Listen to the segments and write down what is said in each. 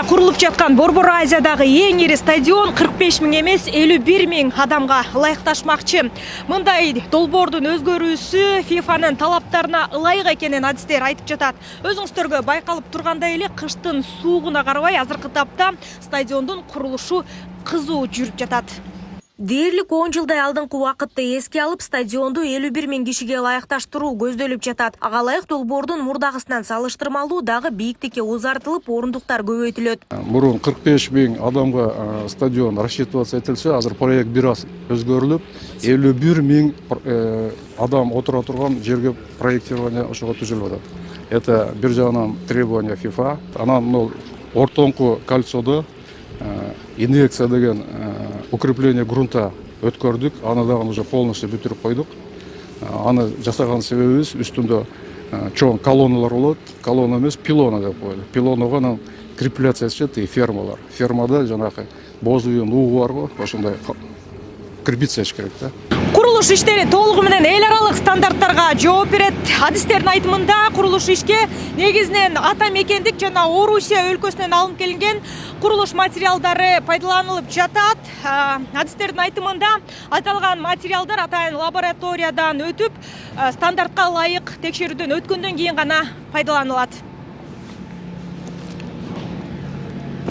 Курулуп жаткан Борбор Азиядагы эң ири стадион 45 миң эмес 51 миң адамга ылайыкташмакчы. Мындай долбоордун өзгөрүүсү ФИФАнын талаптарына ылайык экенин адистер айтып жатат. Өзүңүздөргө байкалып тургандай эле кыштын суугуна карабай азыркы тапта стадиондун курулушу кызуу жүрүп жатат. Дээрлик 10 жылдай алдыңкы убакытты эске алып, стадионду 51 миң кишиге ылайыкташтыруу көзделип жатат. Ага ылайык долбоордун мурдагысынан салыштырмалуу дагы бийиктикке узартылып, орундуктар көбөйтүлөт. Мурун 45 миң адамга стадион рассчитываться этилсе, азыр проект бир аз өзгөрүлүп, 51 миң адам отура турган жерге проектирование ошого түзүлүп атат. Это бир жагынан требование ФИФА, анан ортоңку кольцодо инъекция деген укрепление грунта өткөрдүк. Аны дагы уже полностью бүтүрүп койдук. Аны жасаган себебибиз үстүндө чоң колонналар болот. Колонна эмес, пилона деп койлук. Пилонага анан крепляция этишет фермалар. Фермада жанагы боз үйүн угу бар го, ошондой крепиться этиш керек да. Курулуш иштери толугу менен эл аралык стандарттарга жооп берет. Адистердин айтымында курулуш ишке негизинен ата мекендик жана Орусия өлкөсүнөн алынып келинген курулуш материалдары пайдаланылып жатат. Адистердин айтымында аталган материалдар атайын лабораториядан өтүп, стандартка ылайык текшерүүдөн өткөндөн кийин гана пайдаланылат.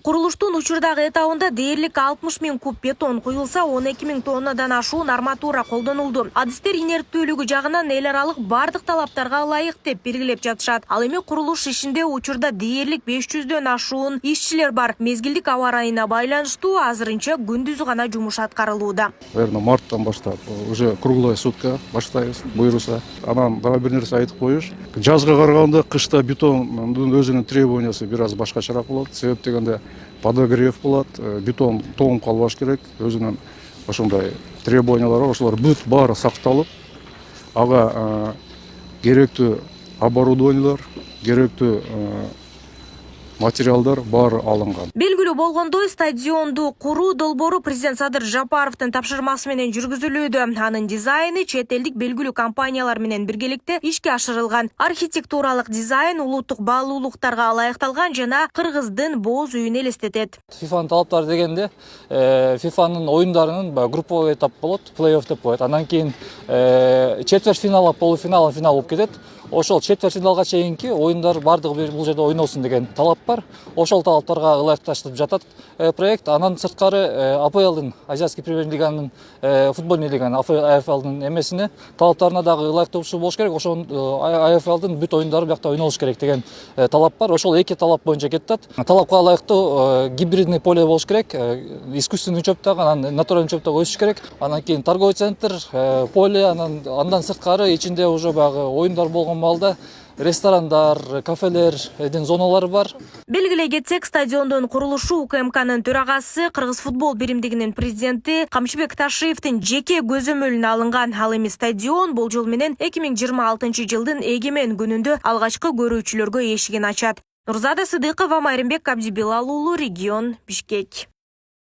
Курулуштун учурдагы этабында дээрлик 60 миң куб бетон куюлса, 12 миң тоннадан ашуун арматура колдонулду. Адистер инерттүүлүгү жагынан эл аралык бардык талаптарга ылайык деп белгилеп жатышат. Ал эми курулуш ишинде учурда дээрлик 500дөн ашуун ишчилер бар. Мезгилдик аба ырайына байланыштуу азырынча күндүз гана жумуш аткарылууда. Наверное, марттан баштап уже круглая сутка баштайбыз, буйруса. Анан дагы бир нерсе айтып коюш. Жазга караганда кышта бетондун өзүнүн требованиясы бир аз башкачараак болот. Себеп дегенде подогрев болот, бетон тоңуп калбаш керек, өзүнүн ошондой требованиялары, ошолор бүт баары сакталып, ага керектүү оборудованиялар, керектүү материалдар баары алынган. Белгилүү болгондой, стадионду куруу долбоору президент Садыр Жапаровдун тапшырмасы менен жүргүзүлүүдө. Анын дизайны чет элдик белгилүү компаниялар менен биргеликте ишке ашырылган. Архитектуралык дизайн улуттук баалуулуктарга ылайыкталган жана кыргыздын боз үйүн элестетет. ФИФАнын талаптары дегенде, ФИФАнын оюндарынын групповой этап болот, плей-офф деп коет. Андан кийин четверть финал, полуфинал, финал болуп кетет. Ошол четверть финалга чейинки оюндар бардыгы бул жерде ойносун деген талап бар. Ошол талаптарга ылайыкташтырып жатат проект. Анан сырткары АПЛдын, Азиатский премьер лиганын, футбольный лиганын, АФЛдын эмесине талаптарына дагы ылайыктуусу болуш керек. Ошол АФЛдын бүт оюндары биякта ойнолуш керек деген талап бар. Ошол эки талап боюнча кетет. Талапка ылайыктуу гибридный поле болуш керек. Искусственный чөптөгү, анан натуральный чөптөгү өсүш керек. Анан кийин торговый центр, поле, андан сырткары ичинде уже баягы оюндар болгон маалда ресторандар, кафелердин зоналары бар. Белгилей кетсек, стадиондун курулушу УКМКнын төрагасы, Кыргыз футбол биримдигинин президенти Камчыбек Ташиевдин жеке көзөмөлүнө алынган. Ал эми стадион бул жол менен 2026-жылдын эгемен күнүндө алгачкы көрүүчүлөргө эшигин ачат. Нурзада Сыдыкова, Майрымбек Абдибилал уулу, Регион, Бишкек.